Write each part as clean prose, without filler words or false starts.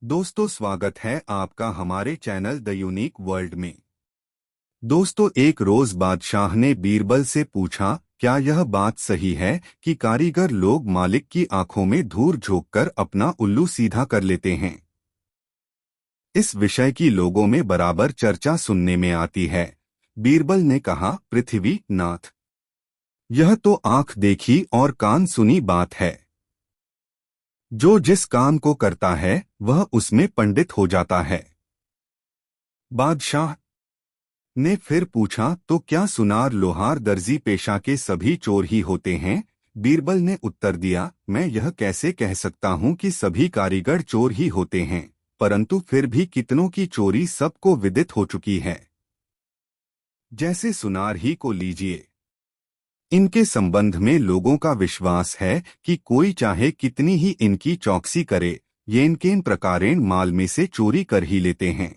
दोस्तों, स्वागत है आपका हमारे चैनल द यूनिक वर्ल्ड में। दोस्तों, एक रोज बादशाह ने बीरबल से पूछा, क्या यह बात सही है कि कारीगर लोग मालिक की आंखों में धूल झोंककर अपना उल्लू सीधा कर लेते हैं। इस विषय की लोगों में बराबर चर्चा सुनने में आती है। बीरबल ने कहा, पृथ्वी नाथ, यह तो आंख देखी और कान सुनी बात है। जो जिस काम को करता है वह उसमें पंडित हो जाता है। बादशाह ने फिर पूछा, तो क्या सुनार, लोहार, दर्जी पेशा के सभी चोर ही होते हैं? बीरबल ने उत्तर दिया, मैं यह कैसे कह सकता हूँ कि सभी कारीगर चोर ही होते हैं, परंतु फिर भी कितनों की चोरी सबको विदित हो चुकी है। जैसे सुनार ही को लीजिए। इनके संबंध में लोगों का विश्वास है कि कोई चाहे कितनी ही इनकी चौकसी करे, ये इनके प्रकारेण माल में से चोरी कर ही लेते हैं।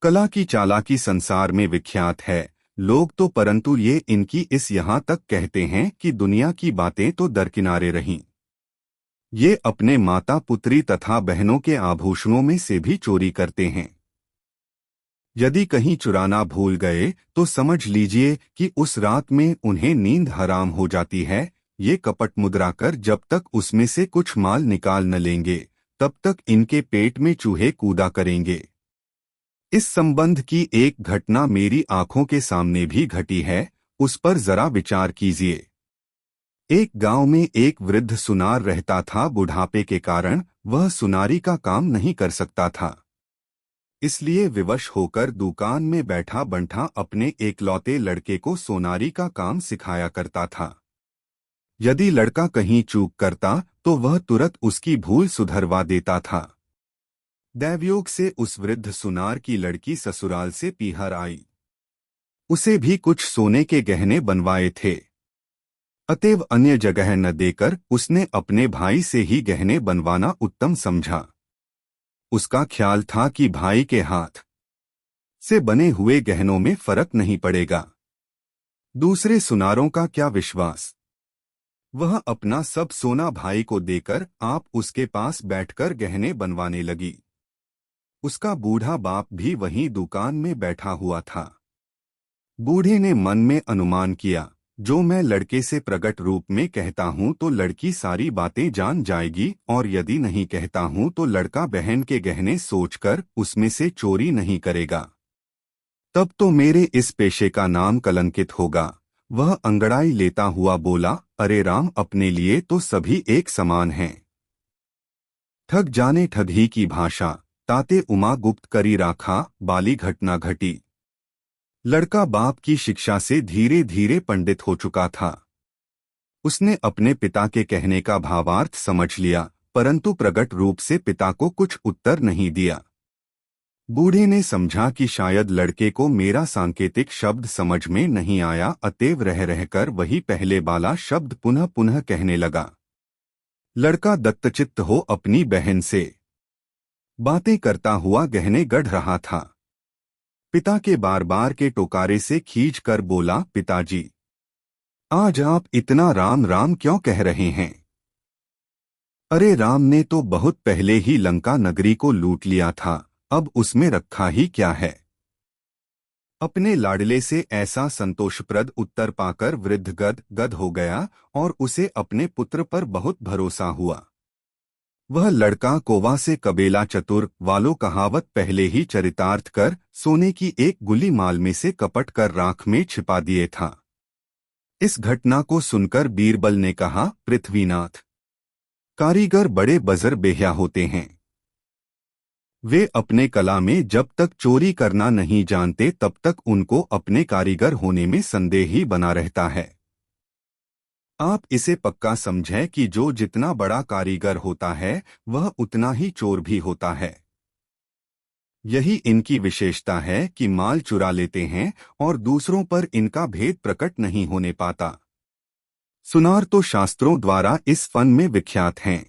कला की चालाकी संसार में विख्यात है। लोग तो परंतु ये इनकी इस यहाँ तक कहते हैं कि दुनिया की बातें तो दरकिनारे रहीं, ये अपने माता पुत्री तथा बहनों के आभूषणों में से भी चोरी करते हैं। यदि कहीं चुराना भूल गए तो समझ लीजिए कि उस रात में उन्हें नींद हराम हो जाती है। ये कपट मुद्रा कर जब तक उसमें से कुछ माल निकाल न लेंगे, तब तक इनके पेट में चूहे कूदा करेंगे। इस संबंध की एक घटना मेरी आंखों के सामने भी घटी है, उस पर जरा विचार कीजिए। एक गांव में एक वृद्ध सुनार रहता था। बुढ़ापे के कारण वह सुनारी का काम नहीं कर सकता था, इसलिए विवश होकर दुकान में बैठा बंठा अपने एकलौते लड़के को सोनारी का काम सिखाया करता था। यदि लड़का कहीं चूक करता तो वह तुरंत उसकी भूल सुधरवा देता था। दैवयोग से उस वृद्ध सुनार की लड़की ससुराल से पीहर आई। उसे भी कुछ सोने के गहने बनवाए थे, अतएव अन्य जगह न देकर उसने अपने भाई से ही गहने बनवाना उत्तम समझा। उसका ख्याल था कि भाई के हाथ से बने हुए गहनों में फर्क नहीं पड़ेगा। दूसरे सुनारों का क्या विश्वास, वह अपना सब सोना भाई को देकर आप उसके पास बैठकर गहने बनवाने लगी। उसका बूढ़ा बाप भी वहीं दुकान में बैठा हुआ था। बूढ़े ने मन में अनुमान किया, जो मैं लड़के से प्रकट रूप में कहता हूँ तो लड़की सारी बातें जान जाएगी, और यदि नहीं कहता हूँ तो लड़का बहन के गहने सोचकर उसमें से चोरी नहीं करेगा। तब तो मेरे इस पेशे का नाम कलंकित होगा। वह अंगड़ाई लेता हुआ बोला, अरे राम, अपने लिए तो सभी एक समान हैं। ठग जाने ठगी की भाषा, ताते उमा गुप्त करी राखा, बाली घटना घटी। लड़का बाप की शिक्षा से धीरे धीरे पंडित हो चुका था। उसने अपने पिता के कहने का भावार्थ समझ लिया, परंतु प्रकट रूप से पिता को कुछ उत्तर नहीं दिया। बूढ़े ने समझा कि शायद लड़के को मेरा सांकेतिक शब्द समझ में नहीं आया, अतएव रह रहकर वही पहले वाला शब्द पुनः पुनः कहने लगा। लड़का दत्तचित्त हो अपनी बहन से बातें करता हुआ गहने गढ़ रहा था। पिता के बार बार के टोकारे से खींच कर बोला, पिताजी, आज आप इतना राम राम क्यों कह रहे हैं? अरे राम ने तो बहुत पहले ही लंका नगरी को लूट लिया था, अब उसमें रखा ही क्या है? अपने लाडले से ऐसा संतोषप्रद उत्तर पाकर वृद्ध गद हो गया और उसे अपने पुत्र पर बहुत भरोसा हुआ। वह लड़का कोवा से कबेला चतुर वालों कहावत पहले ही चरितार्थ कर सोने की एक गुली माल में से कपट कर राख में छिपा दिए था। इस घटना को सुनकर बीरबल ने कहा, पृथ्वीनाथ, कारीगर बड़े बजर बेहया होते हैं। वे अपने कला में जब तक चोरी करना नहीं जानते तब तक उनको अपने कारीगर होने में संदेह ही बना रहता है। आप इसे पक्का समझें कि जो जितना बड़ा कारीगर होता है वह उतना ही चोर भी होता है। यही इनकी विशेषता है कि माल चुरा लेते हैं और दूसरों पर इनका भेद प्रकट नहीं होने पाता। सुनार तो शास्त्रों द्वारा इस फन में विख्यात हैं।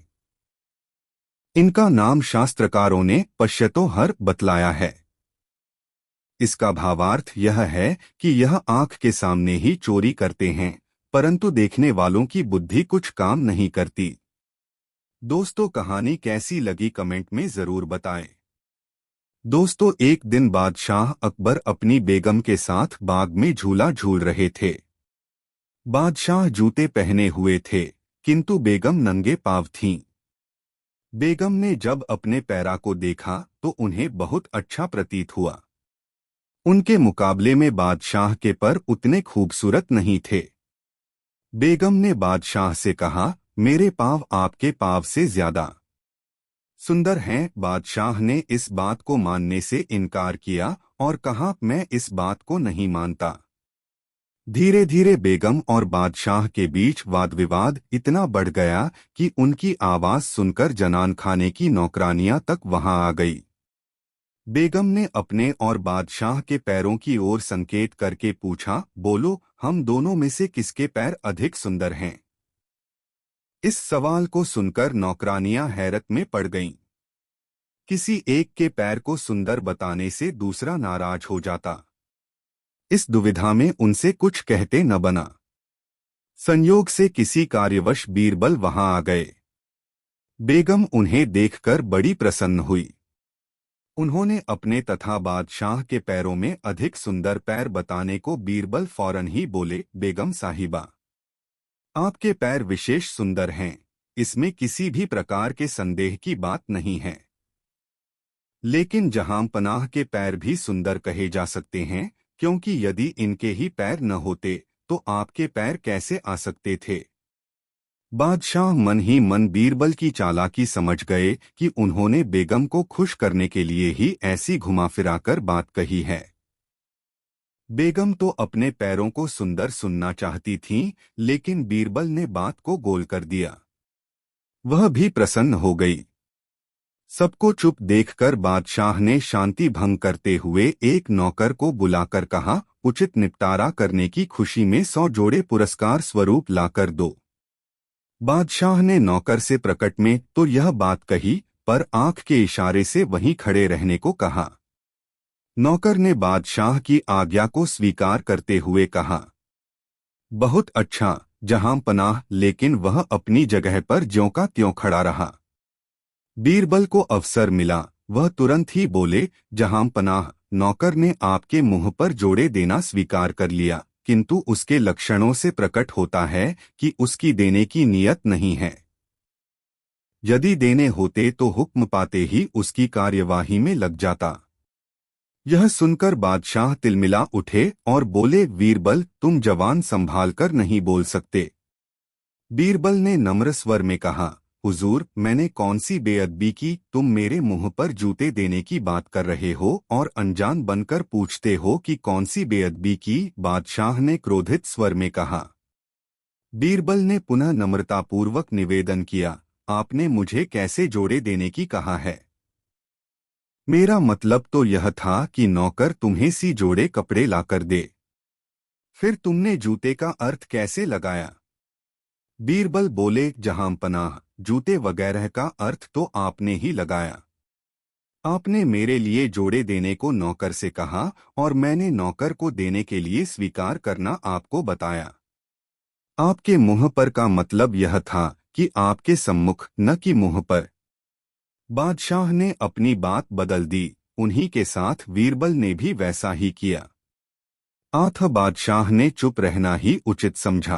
इनका नाम शास्त्रकारों ने पश्यतो हर बतलाया है। इसका भावार्थ यह है कि यह आंख के सामने ही चोरी करते हैं, परंतु देखने वालों की बुद्धि कुछ काम नहीं करती। दोस्तों, कहानी कैसी लगी कमेंट में जरूर बताएं। दोस्तों, एक दिन बादशाह अकबर अपनी बेगम के साथ बाग में झूला झूल रहे थे। बादशाह जूते पहने हुए थे, किंतु बेगम नंगे पांव थीं। बेगम ने जब अपने पैरा को देखा तो उन्हें बहुत अच्छा प्रतीत हुआ। उनके मुकाबले में बादशाह के पर उतने खूबसूरत नहीं थे। बेगम ने बादशाह से कहा, मेरे पाँव आपके पाँव से ज्यादा सुंदर हैं। बादशाह ने इस बात को मानने से इनकार किया और कहा, मैं इस बात को नहीं मानता। धीरे धीरे बेगम और बादशाह के बीच वाद विवाद इतना बढ़ गया कि उनकी आवाज सुनकर जनान खाने की नौकरानियां तक वहां आ गई। बेगम ने अपने और बादशाह के पैरों की ओर संकेत करके पूछा, बोलो, हम दोनों में से किसके पैर अधिक सुंदर हैं? इस सवाल को सुनकर नौकरानियां हैरत में पड़ गईं। किसी एक के पैर को सुंदर बताने से दूसरा नाराज हो जाता। इस दुविधा में उनसे कुछ कहते न बना। संयोग से किसी कार्यवश बीरबल वहां आ गए। बेगम उन्हें देखकर बड़ी प्रसन्न हुई। उन्होंने अपने तथा बादशाह के पैरों में अधिक सुंदर पैर बताने को बीरबल फौरन ही बोले, बेगम साहिबा, आपके पैर विशेष सुंदर हैं, इसमें किसी भी प्रकार के संदेह की बात नहीं है। लेकिन जहांपनाह के पैर भी सुंदर कहे जा सकते हैं, क्योंकि यदि इनके ही पैर न होते तो आपके पैर कैसे आ सकते थे? बादशाह मन ही मन बीरबल की चालाकी समझ गए कि उन्होंने बेगम को खुश करने के लिए ही ऐसी घुमा फिराकर बात कही है। बेगम तो अपने पैरों को सुंदर सुनना चाहती थीं, लेकिन बीरबल ने बात को गोल कर दिया। वह भी प्रसन्न हो गई। सबको चुप देखकर बादशाह ने शांति भंग करते हुए एक नौकर को बुलाकर कहा, उचित निपटारा करने की खुशी में 100 जोड़े पुरस्कार स्वरूप लाकर दो। बादशाह ने नौकर से प्रकट में तो यह बात कही, पर आंख के इशारे से वहीं खड़े रहने को कहा। नौकर ने बादशाह की आज्ञा को स्वीकार करते हुए कहा, बहुत अच्छा जहां पनाह। लेकिन वह अपनी जगह पर ज्यों का त्यों खड़ा रहा। बीरबल को अवसर मिला, वह तुरंत ही बोले, जहां पनाह, नौकर ने आपके मुंह पर जोड़े देना स्वीकार कर लिया, किंतु उसके लक्षणों से प्रकट होता है कि उसकी देने की नीयत नहीं है। यदि देने होते तो हुक्म पाते ही उसकी कार्यवाही में लग जाता। यह सुनकर बादशाह तिलमिला उठे और बोले, बीरबल, तुम जवान संभालकर नहीं बोल सकते? बीरबल ने नम्र स्वर में कहा, हुजूर, मैंने कौन सी बेअदबी की? तुम मेरे मुंह पर जूते देने की बात कर रहे हो और अनजान बनकर पूछते हो कि कौन सी बेअदबी की? बादशाह ने क्रोधित स्वर में कहा। बीरबल ने पुनः नम्रतापूर्वक निवेदन किया, आपने मुझे कैसे जोड़े देने की कहा है? मेरा मतलब तो यह था कि नौकर तुम्हें सी जोड़े कपड़े लाकर दे। फिर तुमने जूते का अर्थ कैसे लगाया? बीरबल बोले, जहांपनाह, जूते वगैरह का अर्थ तो आपने ही लगाया। आपने मेरे लिए जोड़े देने को नौकर से कहा और मैंने नौकर को देने के लिए स्वीकार करना आपको बताया। आपके मुंह पर का मतलब यह था कि आपके सम्मुख, न कि मुंह पर। बादशाह ने अपनी बात बदल दी। उन्हीं के साथ बीरबल ने भी वैसा ही किया। आथा बादशाह ने चुप रहना ही उचित समझा।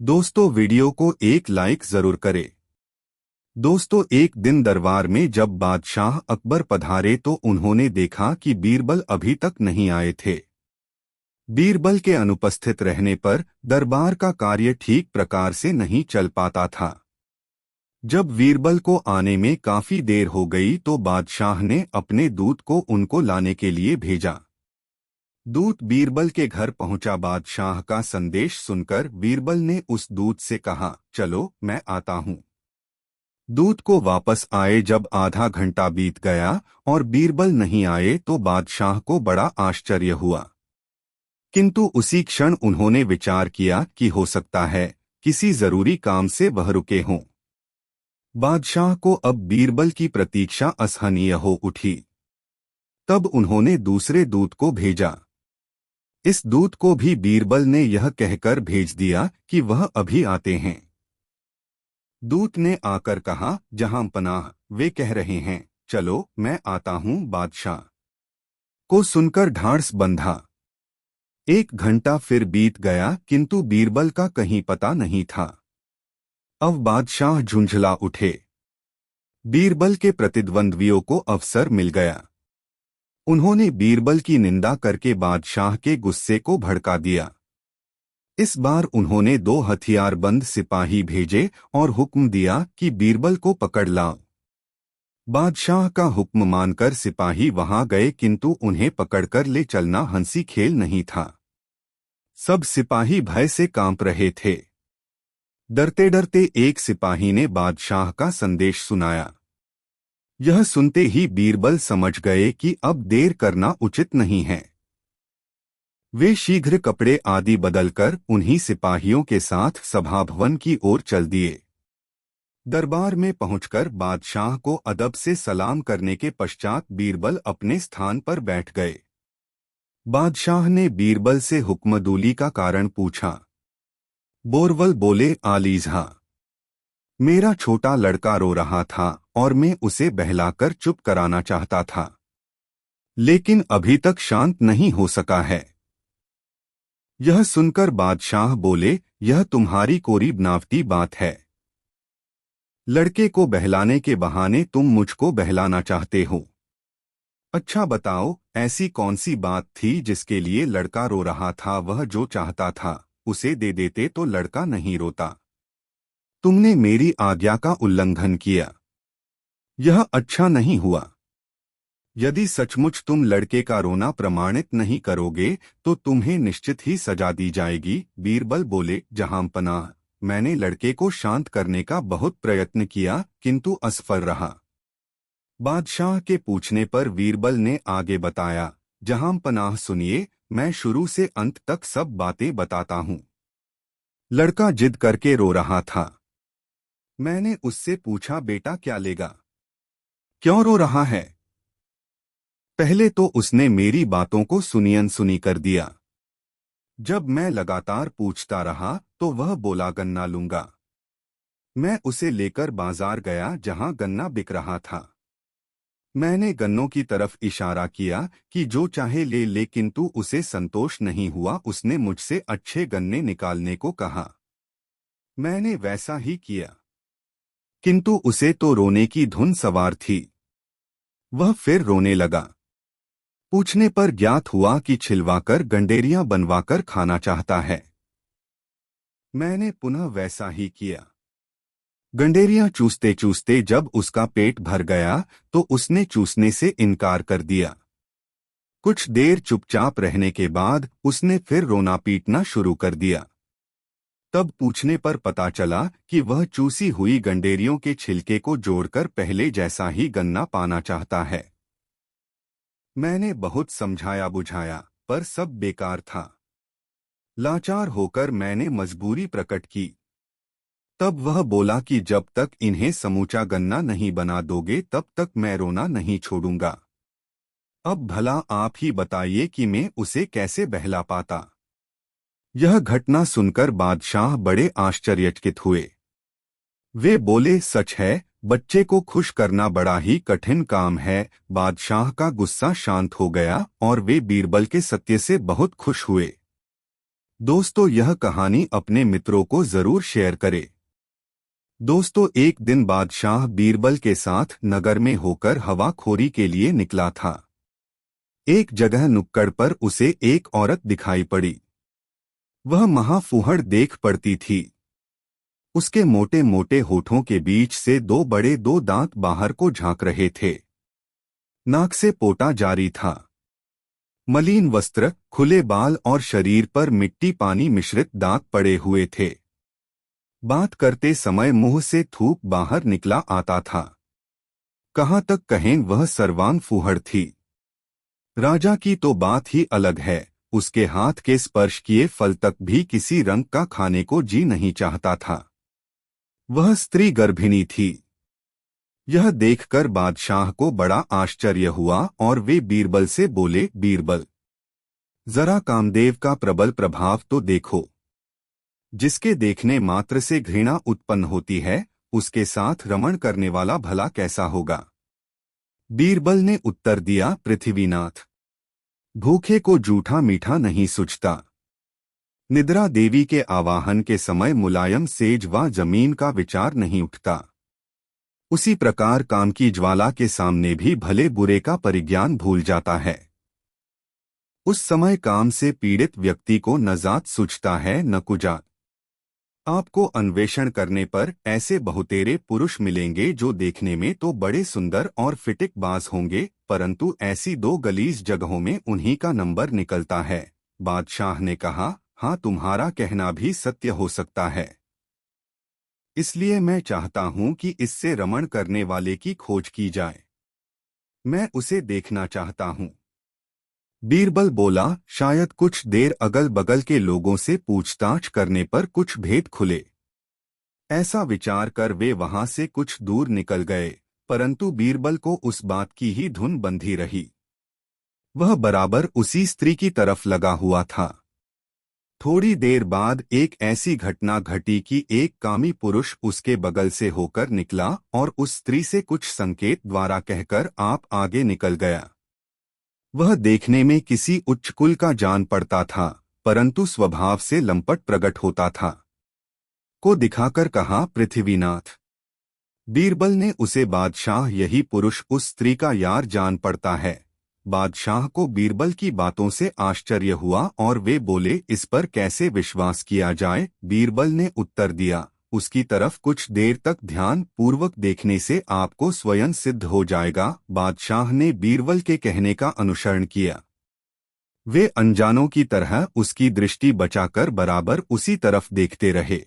दोस्तों, वीडियो को एक लाइक जरूर करें। दोस्तों, एक दिन दरबार में जब बादशाह अकबर पधारे तो उन्होंने देखा कि बीरबल अभी तक नहीं आए थे। बीरबल के अनुपस्थित रहने पर दरबार का कार्य ठीक प्रकार से नहीं चल पाता था। जब बीरबल को आने में काफी देर हो गई तो बादशाह ने अपने दूत को उनको लाने के लिए भेजा। दूत बीरबल के घर पहुंचा। बादशाह का संदेश सुनकर बीरबल ने उस दूत से कहा, चलो मैं आता हूं। दूत को वापस आए जब आधा घंटा बीत गया और बीरबल नहीं आए तो बादशाह को बड़ा आश्चर्य हुआ। किंतु उसी क्षण उन्होंने विचार किया कि हो सकता है किसी जरूरी काम से वह रुके हों। बादशाह को अब बीरबल की प्रतीक्षा असहनीय हो उठी। तब उन्होंने दूसरे दूत को भेजा। इस दूत को भी बीरबल ने यह कहकर भेज दिया कि वह अभी आते हैं। दूत ने आकर कहा, जहां पनाह, वे कह रहे हैं, चलो मैं आता हूं। बादशाह को सुनकर ढांढस बंधा। 1 घंटा फिर बीत गया किंतु बीरबल का कहीं पता नहीं था। अब बादशाह झुंझला उठे। बीरबल के प्रतिद्वंद्वियों को अवसर मिल गया। उन्होंने बीरबल की निंदा करके बादशाह के गुस्से को भड़का दिया। इस बार उन्होंने 2 हथियारबंद सिपाही भेजे और हुक्म दिया कि बीरबल को पकड़ लाओ। बादशाह का हुक्म मानकर सिपाही वहां गए किंतु उन्हें पकड़कर ले चलना हंसी खेल नहीं था। सब सिपाही भय से कांप रहे थे। डरते डरते एक सिपाही ने बादशाह का संदेश सुनाया। यह सुनते ही बीरबल समझ गए कि अब देर करना उचित नहीं है। वे शीघ्र कपड़े आदि बदलकर उन्हीं सिपाहियों के साथ सभा भवन की ओर चल दिए। दरबार में पहुंचकर बादशाह को अदब से सलाम करने के पश्चात बीरबल अपने स्थान पर बैठ गए। बादशाह ने बीरबल से हुक्मदूली का कारण पूछा। बोरवल बोले, आलीज़ा, मेरा छोटा लड़का रो रहा था और मैं उसे बहलाकर चुप कराना चाहता था, लेकिन अभी तक शांत नहीं हो सका है। यह सुनकर बादशाह बोले, यह तुम्हारी कोरी बनावटी बात है। लड़के को बहलाने के बहाने तुम मुझको बहलाना चाहते हो। अच्छा बताओ, ऐसी कौन सी बात थी जिसके लिए लड़का रो रहा था? वह जो चाहता था उसे दे देते तो लड़का नहीं रोता। तुमने मेरी आज्ञा का उल्लंघन किया। यह अच्छा नहीं हुआ। यदि सचमुच तुम लड़के का रोना प्रमाणित नहीं करोगे तो तुम्हें निश्चित ही सजा दी जाएगी। बीरबल बोले, जहांपनाह, मैंने लड़के को शांत करने का बहुत प्रयत्न किया किंतु असफल रहा। बादशाह के पूछने पर बीरबल ने आगे बताया, जहांपनाह सुनिए, मैं शुरू से अंत तक सब बातें बताता हूँ। लड़का जिद करके रो रहा था। मैंने उससे पूछा, बेटा क्या लेगा, क्यों रो रहा है? पहले तो उसने मेरी बातों को सुनी अनसुनी कर दिया। जब मैं लगातार पूछता रहा तो वह बोला, गन्ना लूंगा। मैं उसे लेकर बाजार गया जहां गन्ना बिक रहा था। मैंने गन्नों की तरफ इशारा किया कि जो चाहे ले ले, किंतु उसे संतोष नहीं हुआ। उसने मुझसे अच्छे गन्ने निकालने को कहा। मैंने वैसा ही किया, किंतु उसे तो रोने की धुन सवार थी। वह फिर रोने लगा। पूछने पर ज्ञात हुआ कि छिलवाकर गंडेरियां बनवाकर खाना चाहता है। मैंने पुनः वैसा ही किया। गंडेरियां चूसते चूसते जब उसका पेट भर गया तो उसने चूसने से इनकार कर दिया। कुछ देर चुपचाप रहने के बाद उसने फिर रोना पीटना शुरू कर दिया। तब पूछने पर पता चला कि वह चूसी हुई गंडेरियों के छिलके को जोड़कर पहले जैसा ही गन्ना पाना चाहता है। मैंने बहुत समझाया बुझाया पर सब बेकार था। लाचार होकर मैंने मजबूरी प्रकट की। तब वह बोला कि जब तक इन्हें समूचा गन्ना नहीं बना दोगे तब तक मैं रोना नहीं छोड़ूंगा। अब भला आप ही बताइए कि मैं उसे कैसे बहला पाता। यह घटना सुनकर बादशाह बड़े आश्चर्यचकित हुए। वे बोले, सच है, बच्चे को खुश करना बड़ा ही कठिन काम है। बादशाह का गुस्सा शांत हो गया और वे बीरबल के सत्य से बहुत खुश हुए। दोस्तों, यह कहानी अपने मित्रों को जरूर शेयर करें। दोस्तों, एक दिन बादशाह बीरबल के साथ नगर में होकर हवाखोरी के लिए निकला था। एक जगह नुक्कड़ पर उसे एक औरत दिखाई पड़ी। वह महाफूहड़ देख पड़ती थी। उसके मोटे मोटे होठों के बीच से 2 बड़े दांत बाहर को झांक रहे थे। नाक से पोटा जारी था। मलिन वस्त्र, खुले बाल और शरीर पर मिट्टी पानी मिश्रित दाग पड़े हुए थे। बात करते समय मुंह से थूक बाहर निकला आता था। कहाँ तक कहें, वह सर्वांग फूहड़ थी। राजा की तो बात ही अलग है। उसके हाथ के स्पर्श किए फल तक भी किसी रंग का खाने को जी नहीं चाहता था। वह स्त्री गर्भिणी थी। यह देखकर बादशाह को बड़ा आश्चर्य हुआ और वे बीरबल से बोले, बीरबल, जरा कामदेव का प्रबल प्रभाव तो देखो। जिसके देखने मात्र से घृणा उत्पन्न होती है उसके साथ रमण करने वाला भला कैसा होगा? बीरबल ने उत्तर दिया, पृथ्वीनाथ, भूखे को जूठा मीठा नहीं सुझता। निद्रा देवी के आवाहन के समय मुलायम सेज व जमीन का विचार नहीं उठता। उसी प्रकार काम की ज्वाला के सामने भी भले बुरे का परिज्ञान भूल जाता है। उस समय काम से पीड़ित व्यक्ति को न जात सूझता है न कुजात। आपको अन्वेषण करने पर ऐसे बहुतेरे पुरुष मिलेंगे जो देखने में तो बड़े सुंदर और फिटिकबाज होंगे, परंतु ऐसी दो गलीज जगहों में उन्हीं का नंबर निकलता है। बादशाह ने कहा, हाँ, तुम्हारा कहना भी सत्य हो सकता है। इसलिए मैं चाहता हूं कि इससे रमण करने वाले की खोज की जाए। मैं उसे देखना चाहता हूं। बीरबल बोला, शायद कुछ देर अगल बगल के लोगों से पूछताछ करने पर कुछ भेद खुले। ऐसा विचार कर वे वहां से कुछ दूर निकल गए, परंतु बीरबल को उस बात की ही धुन बंधी रही। वह बराबर उसी स्त्री की तरफ लगा हुआ था। थोड़ी देर बाद एक ऐसी घटना घटी कि एक कामी पुरुष उसके बगल से होकर निकला और उस स्त्री से कुछ संकेत द्वारा कहकर आप आगे निकल गया। वह देखने में किसी उच्च कुल का जान पड़ता था, परंतु स्वभाव से लंपट प्रकट होता था। को दिखाकर कहा, पृथ्वीनाथ। बीरबल ने उसे बादशाह, यही पुरुष उस स्त्री का यार जान पड़ता है। बादशाह को बीरबल की बातों से आश्चर्य हुआ और वे बोले, इस पर कैसे विश्वास किया जाए? बीरबल ने उत्तर दिया, उसकी तरफ कुछ देर तक ध्यान पूर्वक देखने से आपको स्वयं सिद्ध हो जाएगा। बादशाह ने बीरबल के कहने का अनुसरण किया। वे अनजानों की तरह उसकी दृष्टि बचाकर बराबर उसी तरफ देखते रहे।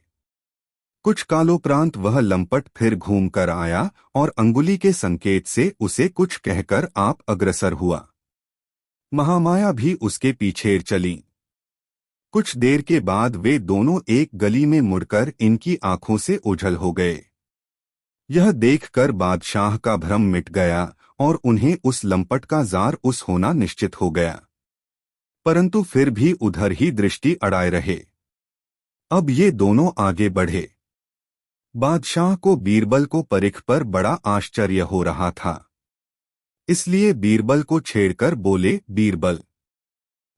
कुछ कालोपरांत वह लंपट फिर घूम कर आया और अंगुली के संकेत से उसे कुछ कहकर आप अग्रसर हुआ। महामाया भी उसके पीछे चली। कुछ देर के बाद वे दोनों एक गली में मुड़कर इनकी आंखों से ओझल हो गए। यह देखकर बादशाह का भ्रम मिट गया और उन्हें उस लंपट का जार उस होना निश्चित हो गया, परंतु फिर भी उधर ही दृष्टि अड़ाए रहे। अब ये दोनों आगे बढ़े। बादशाह को बीरबल को परिख पर बड़ा आश्चर्य हो रहा था, इसलिए बीरबल को छेड़कर बोले, बीरबल,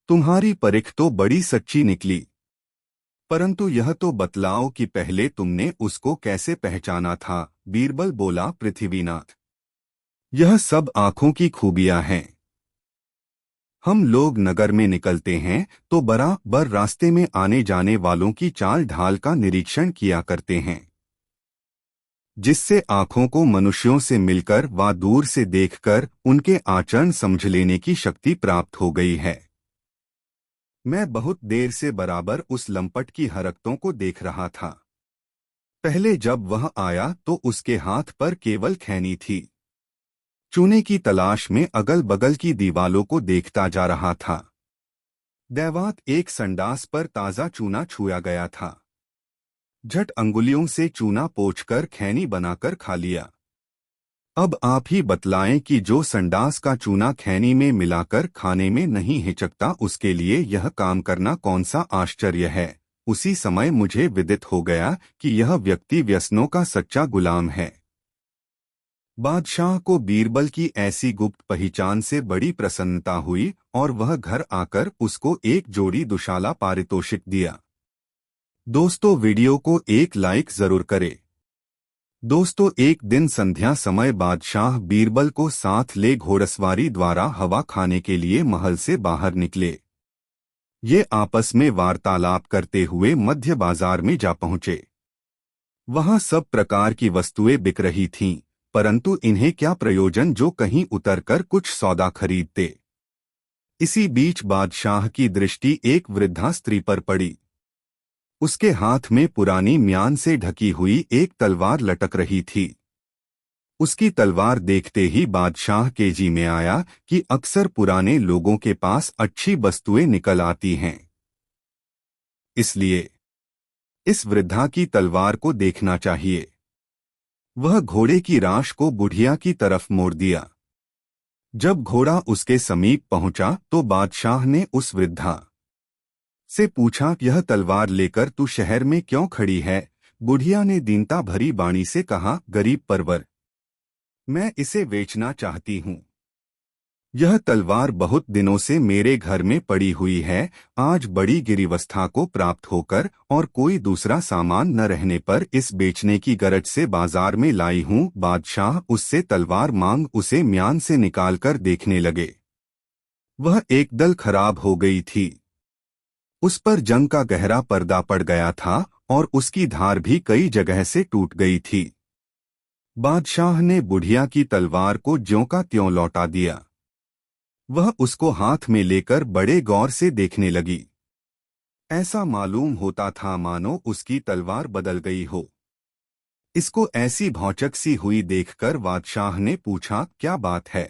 तुम्हारी परिख तो बड़ी सच्ची निकली, परंतु यह तो बतलाओ कि पहले तुमने उसको कैसे पहचाना था? बीरबल बोला, पृथ्वीनाथ, यह सब आंखों की खूबियां हैं। हम लोग नगर में निकलते हैं तो बराबर रास्ते में आने जाने वालों की चाल ढाल का निरीक्षण किया करते हैं, जिससे आंखों को मनुष्यों से मिलकर व दूर से देखकर उनके आचरण समझ लेने की शक्ति प्राप्त हो गई है। मैं बहुत देर से बराबर उस लंपट की हरकतों को देख रहा था। पहले जब वह आया तो उसके हाथ पर केवल खैनी थी। चूने की तलाश में अगल बगल की दीवालों को देखता जा रहा था। दैवात एक संडास पर ताजा चूना छुआ गया था। झट अंगुलियों से चूना पोंछकर खैनी बनाकर खा लिया। अब आप ही बतलाएं कि जो संडास का चूना खैनी में मिलाकर खाने में नहीं हिचकता, उसके लिए यह काम करना कौन सा आश्चर्य है। उसी समय मुझे विदित हो गया कि यह व्यक्ति व्यसनों का सच्चा गुलाम है। बादशाह को बीरबल की ऐसी गुप्त पहचान से बड़ी प्रसन्नता हुई और वह घर आकर उसको एक जोड़ी दुशाला पारितोषिक दिया। दोस्तों, वीडियो को एक लाइक जरूर करें। दोस्तों, एक दिन संध्या समय बादशाह बीरबल को साथ ले घोड़सवारी द्वारा हवा खाने के लिए महल से बाहर निकले। ये आपस में वार्तालाप करते हुए मध्य बाजार में जा पहुंचे। वहां सब प्रकार की वस्तुएं बिक रही थीं, परंतु इन्हें क्या प्रयोजन जो कहीं उतरकर कुछ सौदा खरीदते। इसी बीच बादशाह की दृष्टि एक वृद्धा स्त्री पर पड़ी। उसके हाथ में पुरानी म्यान से ढकी हुई एक तलवार लटक रही थी। उसकी तलवार देखते ही बादशाह के जी में आया कि अक्सर पुराने लोगों के पास अच्छी वस्तुएं निकल आती हैं, इसलिए इस वृद्धा की तलवार को देखना चाहिए। वह घोड़े की राश को बुढ़िया की तरफ मोड़ दिया। जब घोड़ा उसके समीप पहुंचा तो बादशाह ने उस वृद्धा से पूछा, यह तलवार लेकर तू शहर में क्यों खड़ी है? बुढ़िया ने दीनता भरी बाणी से कहा, गरीब परवर, मैं इसे बेचना चाहती हूँ। यह तलवार बहुत दिनों से मेरे घर में पड़ी हुई है। आज बड़ी गिरीवस्था को प्राप्त होकर और कोई दूसरा सामान न रहने पर इस बेचने की गरज से बाजार में लाई हूँ। बादशाह उससे तलवार मांग उसे म्यान से निकालकर देखने लगे। वह एकदल खराब हो गई थी। उस पर जंग का गहरा पर्दा पड़ गया था और उसकी धार भी कई जगह से टूट गई थी। बादशाह ने बुढ़िया की तलवार को ज्यों का त्यों लौटा दिया। वह उसको हाथ में लेकर बड़े गौर से देखने लगी। ऐसा मालूम होता था मानो उसकी तलवार बदल गई हो। इसको ऐसी भौचक सी हुई देखकर बादशाह ने पूछा, क्या बात है?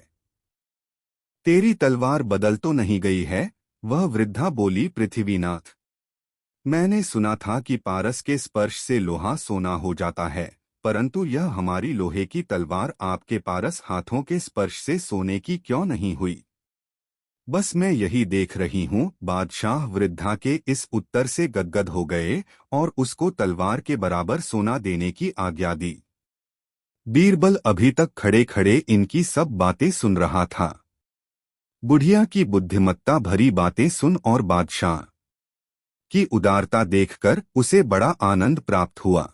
तेरी तलवार बदल तो नहीं गई है? वह वृद्धा बोली, पृथ्वीनाथ, मैंने सुना था कि पारस के स्पर्श से लोहा सोना हो जाता है, परंतु यह हमारी लोहे की तलवार आपके पारस हाथों के स्पर्श से सोने की क्यों नहीं हुई? बस मैं यही देख रही हूँ। बादशाह वृद्धा के इस उत्तर से गदगद हो गए और उसको तलवार के बराबर सोना देने की आज्ञा दी। बीरबल अभी तक खड़े खड़े इनकी सब बातें सुन रहा था। बुढ़िया की बुद्धिमत्ता भरी बातें सुन और बादशाह की उदारता देखकर उसे बड़ा आनंद प्राप्त हुआ।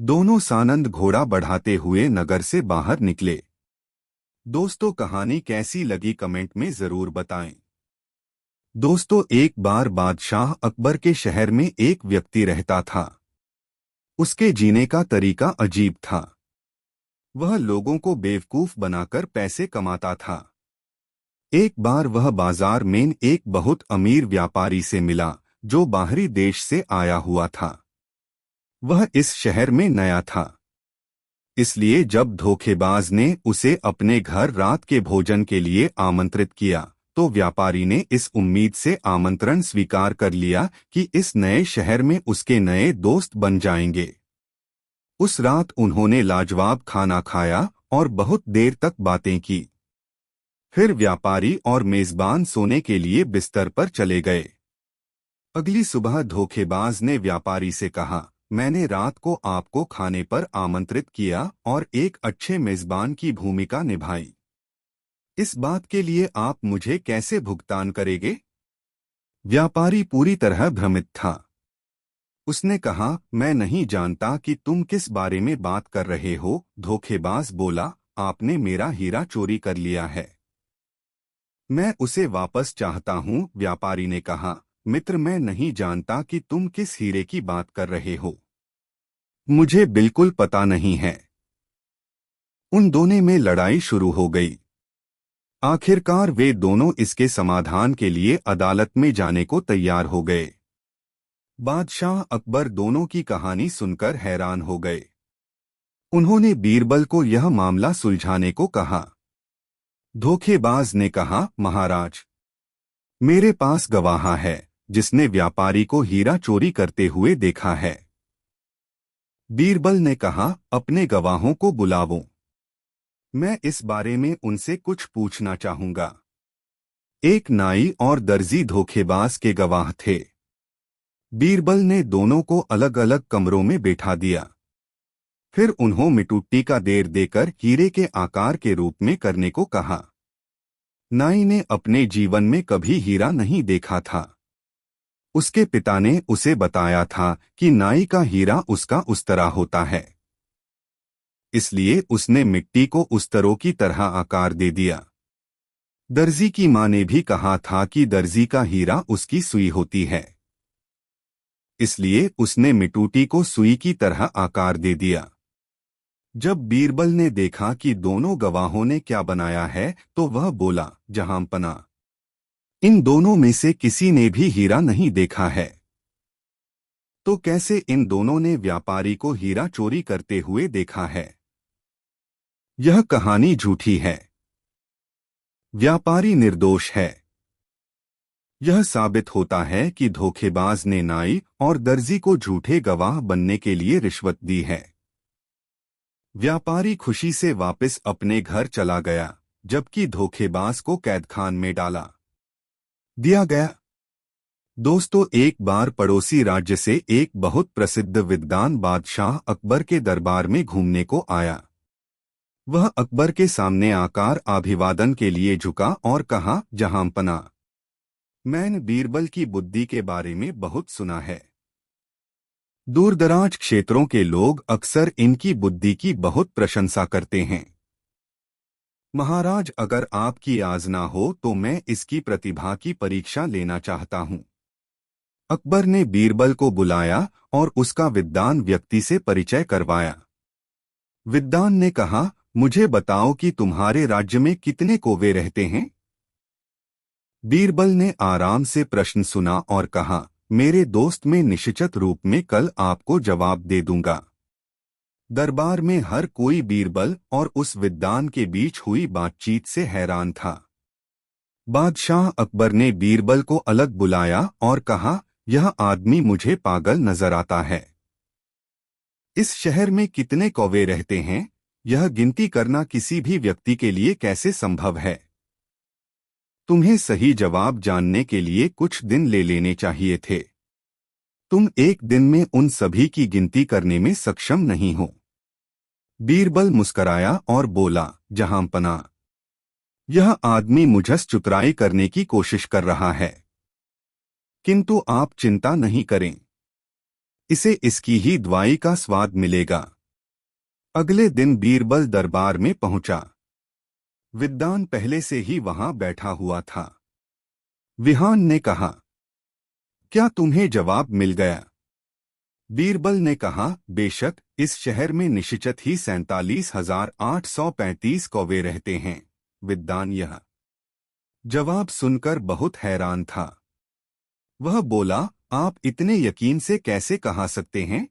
दोनों सानंद घोड़ा बढ़ाते हुए नगर से बाहर निकले। दोस्तों, कहानी कैसी लगी कमेंट में जरूर बताएं। दोस्तों, एक बार बादशाह अकबर के शहर में एक व्यक्ति रहता था। उसके जीने का तरीका अजीब था। वह लोगों को बेवकूफ बनाकर पैसे कमाता था। एक बार वह बाजार में एक बहुत अमीर व्यापारी से मिला जो बाहरी देश से आया हुआ था। वह इस शहर में नया था, इसलिए जब धोखेबाज ने उसे अपने घर रात के भोजन के लिए आमंत्रित किया तो व्यापारी ने इस उम्मीद से आमंत्रण स्वीकार कर लिया कि इस नए शहर में उसके नए दोस्त बन जाएंगे। उस रात उन्होंने लाजवाब खाना खाया और बहुत देर तक बातें की। फिर व्यापारी और मेजबान सोने के लिए बिस्तर पर चले गए। अगली सुबह धोखेबाज ने व्यापारी से कहा, मैंने रात को आपको खाने पर आमंत्रित किया और एक अच्छे मेजबान की भूमिका निभाई। इस बात के लिए आप मुझे कैसे भुगतान करेंगे? व्यापारी पूरी तरह भ्रमित था। उसने कहा, मैं नहीं जानता कि तुम किस बारे में बात कर रहे हो। धोखेबाज बोला, आपने मेरा हीरा चोरी कर लिया है, मैं उसे वापस चाहता हूँ। व्यापारी ने कहा, मित्र, मैं नहीं जानता कि तुम किस हीरे की बात कर रहे हो, मुझे बिल्कुल पता नहीं है। उन दोनों में लड़ाई शुरू हो गई। आखिरकार वे दोनों इसके समाधान के लिए अदालत में जाने को तैयार हो गए। बादशाह अकबर दोनों की कहानी सुनकर हैरान हो गए। उन्होंने बीरबल को यह मामला सुलझाने को कहा। धोखेबाज ने कहा, महाराज, मेरे पास गवाह है जिसने व्यापारी को हीरा चोरी करते हुए देखा है। बीरबल ने कहा, अपने गवाहों को बुलाओ, मैं इस बारे में उनसे कुछ पूछना चाहूंगा। एक नाई और दर्जी धोखेबाज के गवाह थे। बीरबल ने दोनों को अलग अलग कमरों में बैठा दिया। फिर उन्होंने मिट्टी का देर देकर हीरे के आकार के रूप में करने को कहा। नाई ने अपने जीवन में कभी हीरा नहीं देखा था। उसके पिता ने उसे बताया था कि नाई का हीरा उसका उस्तरा होता है, इसलिए उसने मिट्टी को उस्तरों की तरह आकार दे दिया। दर्जी की मां ने भी कहा था कि दर्जी का हीरा उसकी सुई होती है, इसलिए उसने मिट्टी को सुई की तरह आकार दे दिया। जब बीरबल ने देखा कि दोनों गवाहों ने क्या बनाया है तो वह बोला, जहांपना, इन दोनों में से किसी ने भी हीरा नहीं देखा है, तो कैसे इन दोनों ने व्यापारी को हीरा चोरी करते हुए देखा है? यह कहानी झूठी है। व्यापारी निर्दोष है। यह साबित होता है कि धोखेबाज ने नाई और दर्जी को झूठे गवाह बनने के लिए रिश्वत दी है। व्यापारी खुशी से वापस अपने घर चला गया, जबकि धोखेबाज को कैदखान में डाला दिया गया। दोस्तों, एक बार पड़ोसी राज्य से एक बहुत प्रसिद्ध विद्वान बादशाह अकबर के दरबार में घूमने को आया। वह अकबर के सामने आकर अभिवादन के लिए झुका और कहा, जहांपना, मैंने बीरबल की बुद्धि के बारे में बहुत सुना है। दूरदराज क्षेत्रों के लोग अक्सर इनकी बुद्धि की बहुत प्रशंसा करते हैं। महाराज, अगर आपकी आज्ञा हो तो मैं इसकी प्रतिभा की परीक्षा लेना चाहता हूं। अकबर ने बीरबल को बुलाया और उसका विद्वान व्यक्ति से परिचय करवाया। विद्वान ने कहा, मुझे बताओ कि तुम्हारे राज्य में कितने कौवे रहते हैं। बीरबल ने आराम से प्रश्न सुना और कहा, मेरे दोस्त, मैं निश्चित रूप में कल आपको जवाब दे दूंगा। दरबार में हर कोई बीरबल और उस विद्वान के बीच हुई बातचीत से हैरान था। बादशाह अकबर ने बीरबल को अलग बुलाया और कहा, यह आदमी मुझे पागल नजर आता है। इस शहर में कितने कौवे रहते हैं, यह गिनती करना किसी भी व्यक्ति के लिए कैसे संभव है। तुम्हें सही जवाब जानने के लिए कुछ दिन ले लेने चाहिए थे। तुम एक दिन में उन सभी की गिनती करने में सक्षम नहीं हो। बीरबल मुस्कराया और बोला, जहांपना, यह आदमी मुझसे चतुराई करने की कोशिश कर रहा है, किंतु आप चिंता नहीं करें, इसे इसकी ही दवाई का स्वाद मिलेगा। अगले दिन बीरबल दरबार में पहुंचा। विद्वान पहले से ही वहां बैठा हुआ था। विद्वान ने कहा, क्या तुम्हें जवाब मिल गया? बीरबल ने कहा, बेशक, इस शहर में निश्चित ही 47,835 कौवे रहते हैं। विद्वान यह जवाब सुनकर बहुत हैरान था। वह बोला, आप इतने यकीन से कैसे कहा सकते हैं?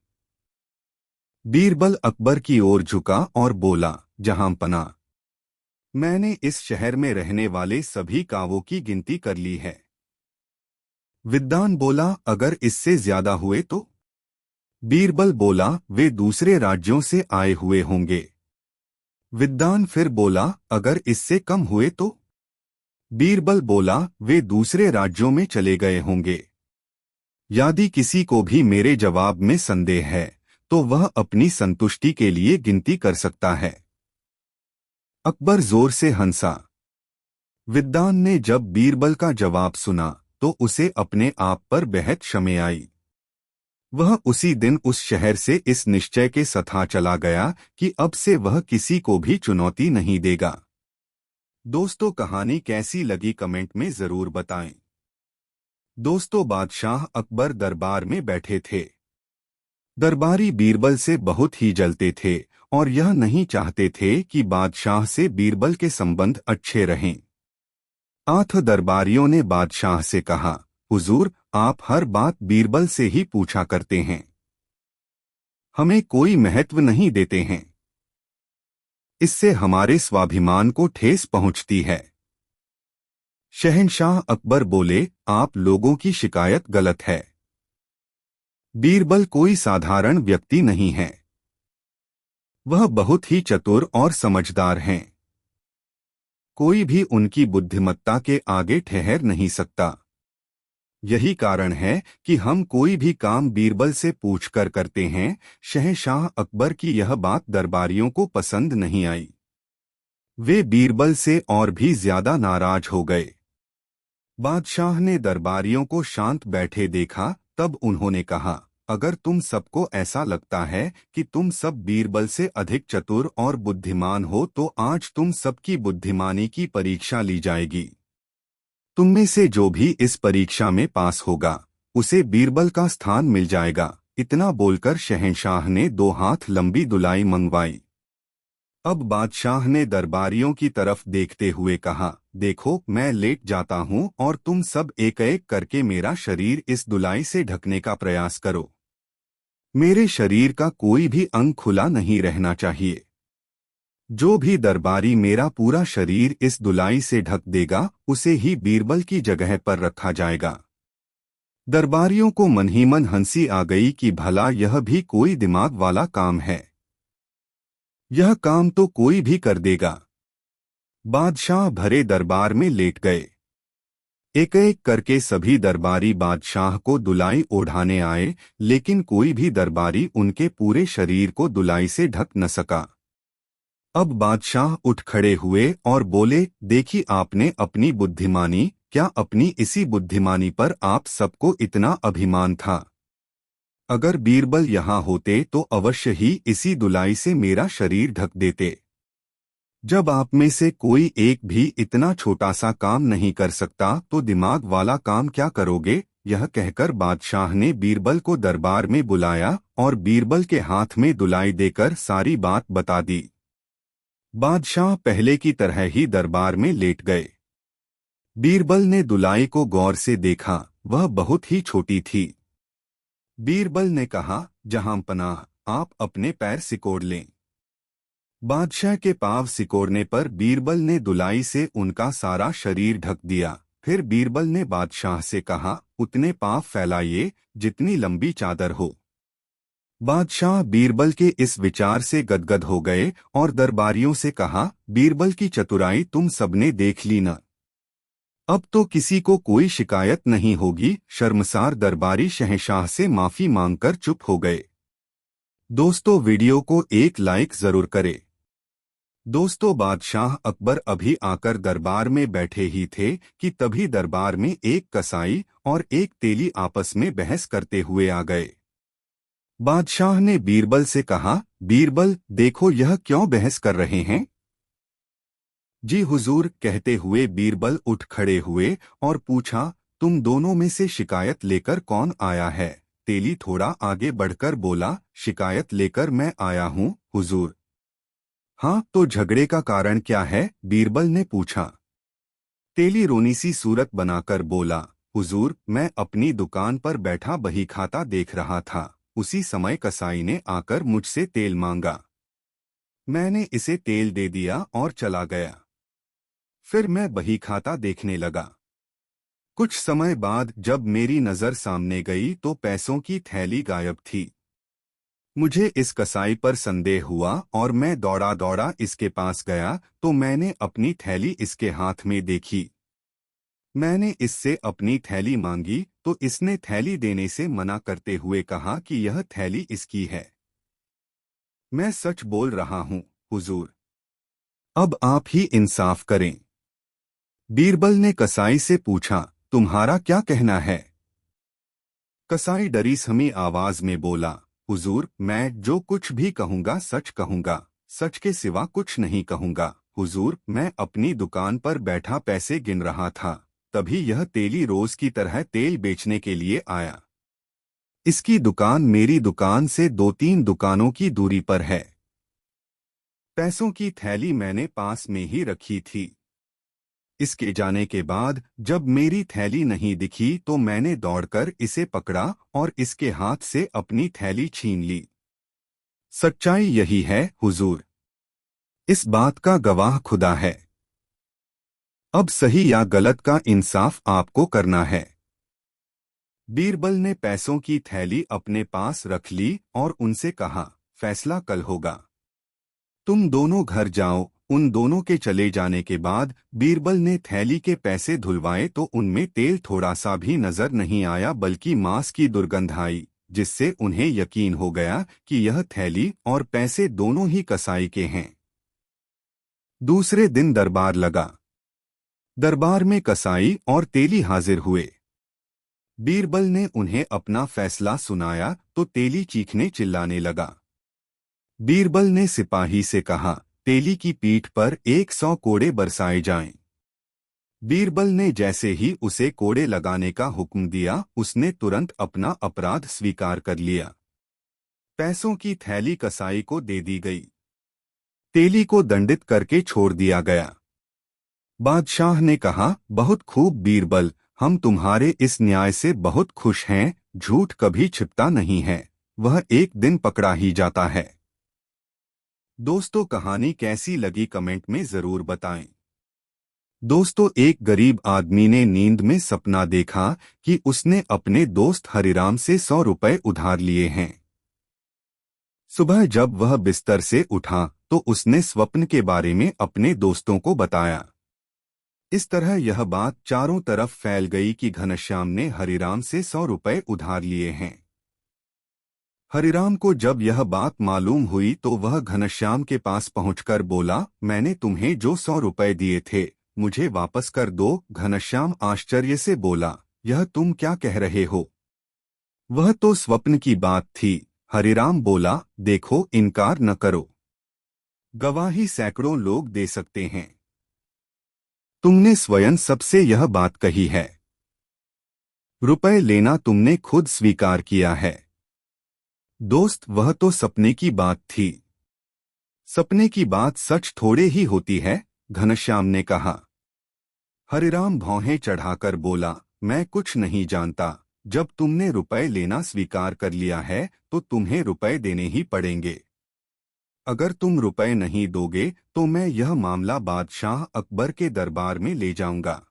बीरबल अकबर की ओर झुका और बोला, जहांपना, मैंने इस शहर में रहने वाले सभी कावों की गिनती कर ली है। विद्वान बोला, अगर इससे ज्यादा हुए तो? बीरबल बोला, वे दूसरे राज्यों से आए हुए होंगे। विद्वान फिर बोला, अगर इससे कम हुए तो? बीरबल बोला, वे दूसरे राज्यों में चले गए होंगे। यदि किसी को भी मेरे जवाब में संदेह है तो वह अपनी संतुष्टि के लिए गिनती कर सकता है। अकबर जोर से हंसा। विद्वान ने जब बीरबल का जवाब सुना तो उसे अपने आप पर बेहद शर्म आई। वह उसी दिन उस शहर से इस निश्चय के साथ चला गया कि अब से वह किसी को भी चुनौती नहीं देगा। दोस्तों, कहानी कैसी लगी कमेंट में जरूर बताएं। दोस्तों, बादशाह अकबर दरबार में बैठे थे। दरबारी बीरबल से बहुत ही जलते थे और यह नहीं चाहते थे कि बादशाह से बीरबल के संबंध अच्छे रहें। आठ दरबारियों ने बादशाह से कहा, हुजूर, आप हर बात बीरबल से ही पूछा करते हैं, हमें कोई महत्व नहीं देते हैं। इससे हमारे स्वाभिमान को ठेस पहुंचती है। शहंशाह अकबर बोले, आप लोगों की शिकायत गलत है। बीरबल कोई साधारण व्यक्ति नहीं है, वह बहुत ही चतुर और समझदार हैं। कोई भी उनकी बुद्धिमत्ता के आगे ठहर नहीं सकता। यही कारण है कि हम कोई भी काम बीरबल से पूछकर करते हैं। शहंशाह अकबर की यह बात दरबारियों को पसंद नहीं आई। वे बीरबल से और भी ज्यादा नाराज हो गए। बादशाह ने दरबारियों को शांत बैठे देखा, तब उन्होंने कहा, अगर तुम सबको ऐसा लगता है कि तुम सब बीरबल से अधिक चतुर और बुद्धिमान हो तो आज तुम सबकी बुद्धिमानी की परीक्षा ली जाएगी। तुम में से जो भी इस परीक्षा में पास होगा उसे बीरबल का स्थान मिल जाएगा। इतना बोलकर शहंशाह ने 2 हाथ लंबी दुलाई मंगवाई। अब बादशाह ने दरबारियों की तरफ देखते हुए कहा, देखो, मैं लेट जाता हूँ और तुम सब एक एक करके मेरा शरीर इस दुलाई से ढकने का प्रयास करो। मेरे शरीर का कोई भी अंग खुला नहीं रहना चाहिए। जो भी दरबारी मेरा पूरा शरीर इस दुलाई से ढक देगा उसे ही बीरबल की जगह पर रखा जाएगा। दरबारियों को मन ही मन हंसी आ गई कि भला यह भी कोई दिमाग वाला काम है। यह काम तो कोई भी कर देगा। बादशाह भरे दरबार में लेट गए। एक एक करके सभी दरबारी बादशाह को दुलाई ओढ़ाने आए, लेकिन कोई भी दरबारी उनके पूरे शरीर को दुलाई से ढक न सका। अब बादशाह उठ खड़े हुए और बोले, देखिए आपने अपनी बुद्धिमानी, क्या अपनी इसी बुद्धिमानी पर आप सबको इतना अभिमान था? अगर बीरबल यहाँ होते तो अवश्य ही इसी दुलाई से मेरा शरीर ढक देते। जब आप में से कोई एक भी इतना छोटा सा काम नहीं कर सकता तो दिमाग वाला काम क्या करोगे? यह कहकर बादशाह ने बीरबल को दरबार में बुलाया और बीरबल के हाथ में दुलाई देकर सारी बात बता दी। बादशाह पहले की तरह ही दरबार में लेट गए। बीरबल ने दुलाई को गौर से देखा, वह बहुत ही छोटी थी। बीरबल ने कहा, जहांपनाह, आप अपने पैर सिकोड़ लें। बादशाह के पांव सिकोड़ने पर बीरबल ने दुलाई से उनका सारा शरीर ढक दिया। फिर बीरबल ने बादशाह से कहा, उतने पांव फैलाइए जितनी लंबी चादर हो। बादशाह बीरबल के इस विचार से गदगद हो गए और दरबारियों से कहा, बीरबल की चतुराई तुम सबने देख ली न। अब तो किसी को कोई शिकायत नहीं होगी। शर्मसार दरबारी शहंशाह से माफी मांगकर चुप हो गए। दोस्तों, वीडियो को एक लाइक जरूर करें। दोस्तों, बादशाह अकबर अभी आकर दरबार में बैठे ही थे कि तभी दरबार में एक कसाई और एक तेली आपस में बहस करते हुए आ गए। बादशाह ने बीरबल से कहा, बीरबल देखो यह क्यों बहस कर रहे हैं? जी हुजूर, कहते हुए बीरबल उठ खड़े हुए और पूछा, तुम दोनों में से शिकायत लेकर कौन आया है? तेली थोड़ा आगे बढ़कर बोला, शिकायत लेकर मैं आया हूँ हुजूर। हाँ, तो झगड़े का कारण क्या है? बीरबल ने पूछा। तेली रोनी सी सूरत बनाकर बोला, हुजूर, मैं अपनी दुकान पर बैठा बही खाता देख रहा था। उसी समय कसाई ने आकर मुझसे तेल मांगा। मैंने इसे तेल दे दिया और चला गया। फिर मैं बही खाता देखने लगा। कुछ समय बाद जब मेरी नजर सामने गई तो पैसों की थैली गायब थी। मुझे इस कसाई पर संदेह हुआ और मैं दौड़ा दौड़ा इसके पास गया तो मैंने अपनी थैली इसके हाथ में देखी। मैंने इससे अपनी थैली मांगी तो इसने थैली देने से मना करते हुए कहा कि यह थैली इसकी है। मैं सच बोल रहा हूँ हुजूर। अब आप ही इंसाफ करें। बीरबल ने कसाई से पूछा, तुम्हारा क्या कहना है? कसाई डरी समी आवाज में बोला, हुजूर, मैं जो कुछ भी कहूँगा सच कहूँगा, सच के सिवा कुछ नहीं कहूँगा। हुजूर, मैं अपनी दुकान पर बैठा पैसे गिन रहा था, तभी यह तेली रोज की तरह तेल बेचने के लिए आया। इसकी दुकान मेरी दुकान से 2-3 दुकानों की दूरी पर है। पैसों की थैली मैंने पास में ही रखी थी। इसके जाने के बाद जब मेरी थैली नहीं दिखी तो मैंने दौड़कर इसे पकड़ा और इसके हाथ से अपनी थैली छीन ली। सच्चाई यही है हुजूर। इस बात का गवाह खुदा है। अब सही या गलत का इंसाफ आपको करना है। बीरबल ने पैसों की थैली अपने पास रख ली और उनसे कहा, फैसला कल होगा। तुम दोनों घर जाओ। उन दोनों के चले जाने के बाद बीरबल ने थैली के पैसे धुलवाए तो उनमें तेल थोड़ा सा भी नजर नहीं आया, बल्कि मांस की दुर्गंध आई, जिससे उन्हें यकीन हो गया कि यह थैली और पैसे दोनों ही कसाई के हैं। दूसरे दिन दरबार लगा। दरबार में कसाई और तेली हाजिर हुए। बीरबल ने उन्हें अपना फैसला सुनाया तो तेली चीखने चिल्लाने लगा। बीरबल ने सिपाही से कहा, तेली की पीठ पर 100 कोड़े बरसाए जाएं। बीरबल ने जैसे ही उसे कोड़े लगाने का हुक्म दिया, उसने तुरंत अपना अपराध स्वीकार कर लिया। पैसों की थैली कसाई को दे दी गई। तेली को दंडित करके छोड़ दिया गया। बादशाह ने कहा, बहुत खूब बीरबल, हम तुम्हारे इस न्याय से बहुत खुश हैं। झूठ कभी छिपता नहीं है, वह एक दिन पकड़ा ही जाता है। दोस्तों, कहानी कैसी लगी कमेंट में जरूर बताएं। दोस्तों, एक गरीब आदमी ने नींद में सपना देखा कि उसने अपने दोस्त हरिराम से 100 रुपए उधार लिए हैं। सुबह जब वह बिस्तर से उठा तो उसने स्वप्न के बारे में अपने दोस्तों को बताया। इस तरह यह बात चारों तरफ फैल गई कि घनश्याम ने हरिराम से 100 रुपए उधार लिए हैं। हरिराम को जब यह बात मालूम हुई तो वह घनश्याम के पास पहुंचकर बोला, मैंने तुम्हें जो 100 रुपए दिए थे मुझे वापस कर दो। घनश्याम आश्चर्य से बोला, यह तुम क्या कह रहे हो? वह तो स्वप्न की बात थी। हरिराम बोला, देखो इनकार न करो, गवाही सैकड़ों लोग दे सकते हैं। तुमने स्वयं सबसे यह बात कही है। रुपए लेना तुमने खुद स्वीकार किया है। दोस्त, वह तो सपने की बात थी। सपने की बात सच थोड़े ही होती है, घनश्याम ने कहा। हरिराम भौहें चढ़ाकर बोला, मैं कुछ नहीं जानता। जब तुमने रुपए लेना स्वीकार कर लिया है तो तुम्हें रुपए देने ही पड़ेंगे। अगर तुम रुपए नहीं दोगे तो मैं यह मामला बादशाह अकबर के दरबार में ले जाऊंगा।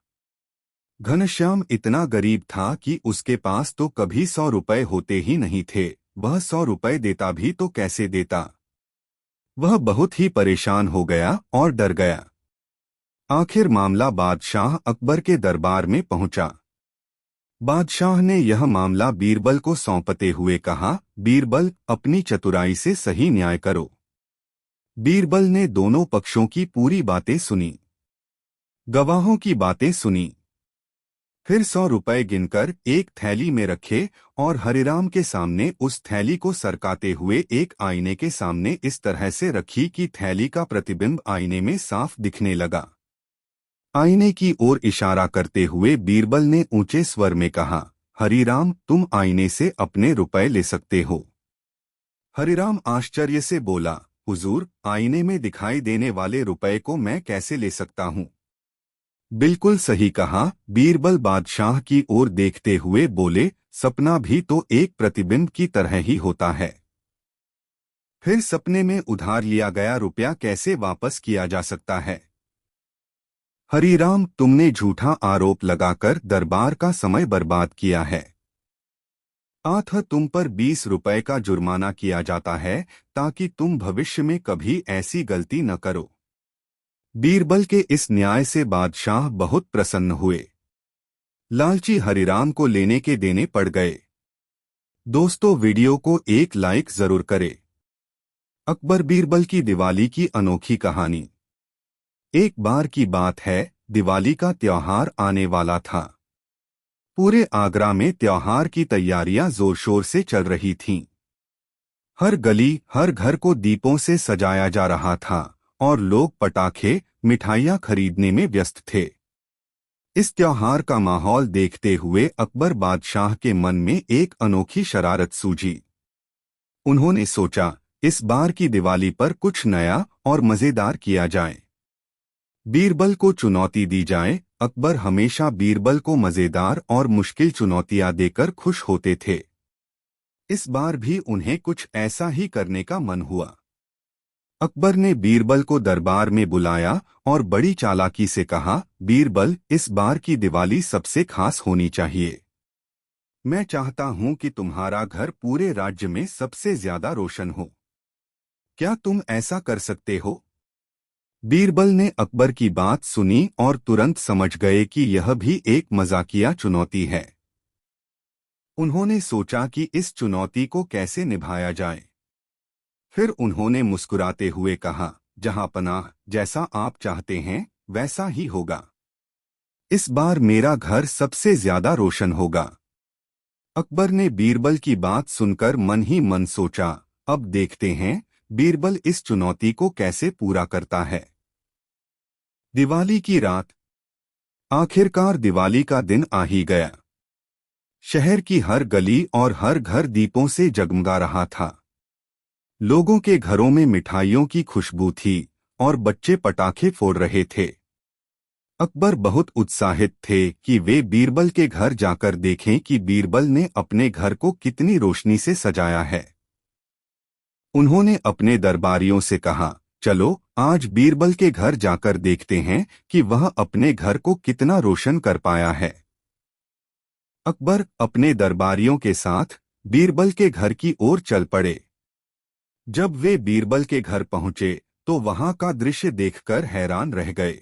घनश्याम इतना गरीब था कि उसके पास तो कभी 100 रुपए होते ही नहीं थे। वह 100 रुपए देता भी तो कैसे देता? वह बहुत ही परेशान हो गया और डर गया। आखिर मामला बादशाह अकबर के दरबार में पहुंचा। बादशाह ने यह मामला बीरबल को सौंपते हुए कहा, बीरबल, अपनी चतुराई से सही न्याय करो। बीरबल ने दोनों पक्षों की पूरी बातें सुनी, गवाहों की बातें सुनी, फिर 100 रुपए गिनकर एक थैली में रखे और हरिराम के सामने उस थैली को सरकाते हुए एक आईने के सामने इस तरह से रखी कि थैली का प्रतिबिंब आईने में साफ दिखने लगा। आईने की ओर इशारा करते हुए बीरबल ने ऊंचे स्वर में कहा, हरिराम, तुम आईने से अपने रुपए ले सकते हो। हरिराम आश्चर्य से बोला, हुजूर, आईने में दिखाई देने वाले रुपए को मैं कैसे ले सकता हूँ? बिल्कुल सही कहा, बीरबल बादशाह की ओर देखते हुए बोले, सपना भी तो एक प्रतिबिंब की तरह ही होता है। फिर सपने में उधार लिया गया रुपया कैसे वापस किया जा सकता है? हरिराम, तुमने झूठा आरोप लगाकर दरबार का समय बर्बाद किया है। अतः तुम पर 20 रुपए का जुर्माना किया जाता है ताकि तुम भविष्य में कभी ऐसी गलती न करो। बीरबल के इस न्याय से बादशाह बहुत प्रसन्न हुए। लालची हरिराम को लेने के देने पड़ गए। दोस्तों, वीडियो को एक लाइक जरूर करें। अकबर बीरबल की दिवाली की अनोखी कहानी। एक बार की बात है, दिवाली का त्योहार आने वाला था। पूरे आगरा में त्योहार की तैयारियां जोर शोर से चल रही थीं। हर गली, हर घर को दीपों से सजाया जा रहा था और लोग पटाखे, मिठाइयां खरीदने में व्यस्त थे। इस त्योहार का माहौल देखते हुए अकबर बादशाह के मन में एक अनोखी शरारत सूझी। उन्होंने सोचा, इस बार की दिवाली पर कुछ नया और मजेदार किया जाए। बीरबल को चुनौती दी जाए। अकबर हमेशा बीरबल को मजेदार और मुश्किल चुनौतियां देकर खुश होते थे। इस बार भी उन्हें कुछ ऐसा ही करने का मन हुआ। अकबर ने बीरबल को दरबार में बुलाया और बड़ी चालाकी से कहा, बीरबल, इस बार की दिवाली सबसे खास होनी चाहिए। मैं चाहता हूं कि तुम्हारा घर पूरे राज्य में सबसे ज्यादा रोशन हो। क्या तुम ऐसा कर सकते हो? बीरबल ने अकबर की बात सुनी और तुरंत समझ गए कि यह भी एक मजाकिया चुनौती है। उन्होंने सोचा कि इस चुनौती को कैसे निभाया जाए। फिर उन्होंने मुस्कुराते हुए कहा, जहां पनाह, जैसा आप चाहते हैं वैसा ही होगा। इस बार मेरा घर सबसे ज्यादा रोशन होगा। अकबर ने बीरबल की बात सुनकर मन ही मन सोचा, अब देखते हैं बीरबल इस चुनौती को कैसे पूरा करता है। दिवाली की रात। आखिरकार दिवाली का दिन आ ही गया। शहर की हर गली और हर घर दीपों से जगमगा रहा था। लोगों के घरों में मिठाइयों की खुशबू थी और बच्चे पटाखे फोड़ रहे थे। अकबर बहुत उत्साहित थे कि वे बीरबल के घर जाकर देखें कि बीरबल ने अपने घर को कितनी रोशनी से सजाया है। उन्होंने अपने दरबारियों से कहा, चलो आज बीरबल के घर जाकर देखते हैं कि वह अपने घर को कितना रोशन कर पाया है। अकबर अपने दरबारियों के साथ बीरबल के घर की ओर चल पड़े। जब वे बीरबल के घर पहुंचे तो वहां का दृश्य देखकर हैरान रह गए।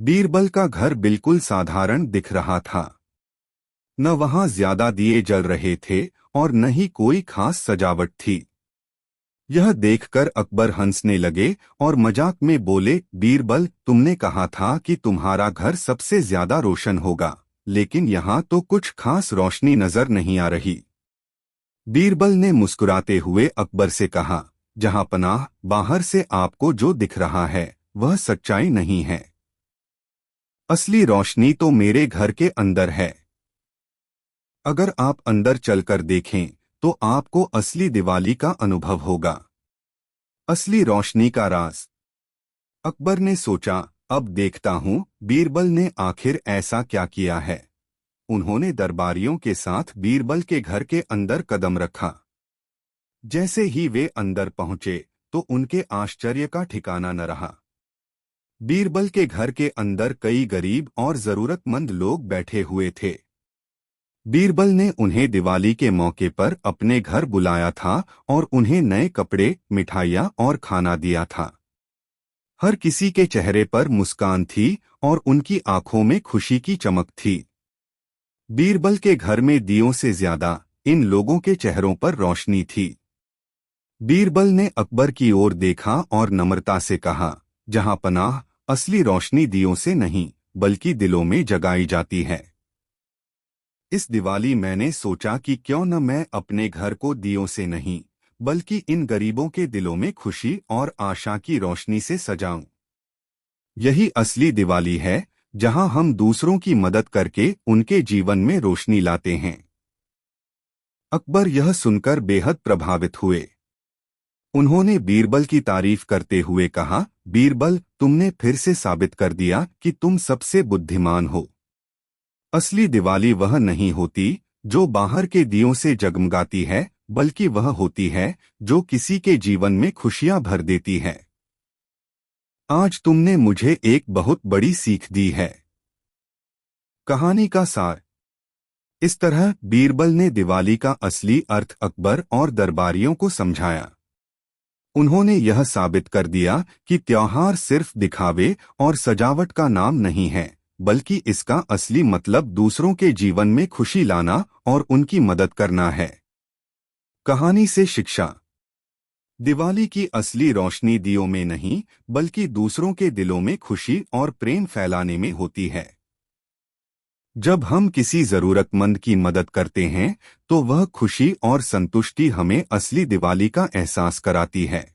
बीरबल का घर बिल्कुल साधारण दिख रहा था। न वहां ज्यादा दिए जल रहे थे और न ही कोई खास सजावट थी। यह देखकर अकबर हंसने लगे और मजाक में बोले, बीरबल, तुमने कहा था कि तुम्हारा घर सबसे ज्यादा रोशन होगा, लेकिन यहाँ तो कुछ खास रोशनी नजर नहीं आ रही। बीरबल ने मुस्कुराते हुए अकबर से कहा, जहां पनाह, बाहर से आपको जो दिख रहा है वह सच्चाई नहीं है। असली रोशनी तो मेरे घर के अंदर है। अगर आप अंदर चलकर देखें तो आपको असली दिवाली का अनुभव होगा। असली रोशनी का राज। अकबर ने सोचा, अब देखता हूं बीरबल ने आखिर ऐसा क्या किया है। उन्होंने दरबारियों के साथ बीरबल के घर के अंदर कदम रखा। जैसे ही वे अंदर पहुंचे तो उनके आश्चर्य का ठिकाना न रहा। बीरबल के घर के अंदर कई गरीब और जरूरतमंद लोग बैठे हुए थे। बीरबल ने उन्हें दिवाली के मौके पर अपने घर बुलाया था और उन्हें नए कपड़े, मिठाइयाँ और खाना दिया था। हर किसी के चेहरे पर मुस्कान थी और उनकी आंखों में खुशी की चमक थी। बीरबल के घर में दियों से ज्यादा इन लोगों के चेहरों पर रोशनी थी। बीरबल ने अकबर की ओर देखा और नम्रता से कहा, जहां पनाह, असली रोशनी दियों से नहीं बल्कि दिलों में जगाई जाती है। इस दिवाली मैंने सोचा कि क्यों न मैं अपने घर को दियों से नहीं बल्कि इन गरीबों के दिलों में खुशी और आशा की रोशनी से सजाऊं। यही असली दिवाली है, जहां हम दूसरों की मदद करके उनके जीवन में रोशनी लाते हैं। अकबर यह सुनकर बेहद प्रभावित हुए। उन्होंने बीरबल की तारीफ करते हुए कहा, बीरबल, तुमने फिर से साबित कर दिया कि तुम सबसे बुद्धिमान हो। असली दिवाली वह नहीं होती जो बाहर के दियों से जगमगाती है, बल्कि वह होती है जो किसी के जीवन में खुशियां भर देती है। आज तुमने मुझे एक बहुत बड़ी सीख दी है। कहानी का सार। इस तरह बीरबल ने दिवाली का असली अर्थ अकबर और दरबारियों को समझाया। उन्होंने यह साबित कर दिया कि त्योहार सिर्फ दिखावे और सजावट का नाम नहीं है, बल्कि इसका असली मतलब दूसरों के जीवन में खुशी लाना और उनकी मदद करना है। कहानी से शिक्षा। दिवाली की असली रोशनी दियों में नहीं बल्कि दूसरों के दिलों में खुशी और प्रेम फैलाने में होती है। जब हम किसी जरूरतमंद की मदद करते हैं तो वह खुशी और संतुष्टि हमें असली दिवाली का एहसास कराती है।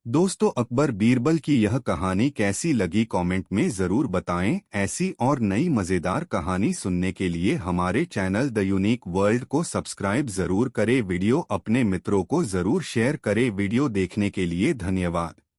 दोस्तों, अकबर बीरबल की यह कहानी कैसी लगी कमेंट में जरूर बताएं। ऐसी और नई मजेदार कहानी सुनने के लिए हमारे चैनल द यूनिक वर्ल्ड को सब्सक्राइब जरूर करें। वीडियो अपने मित्रों को जरूर शेयर करें। वीडियो देखने के लिए धन्यवाद।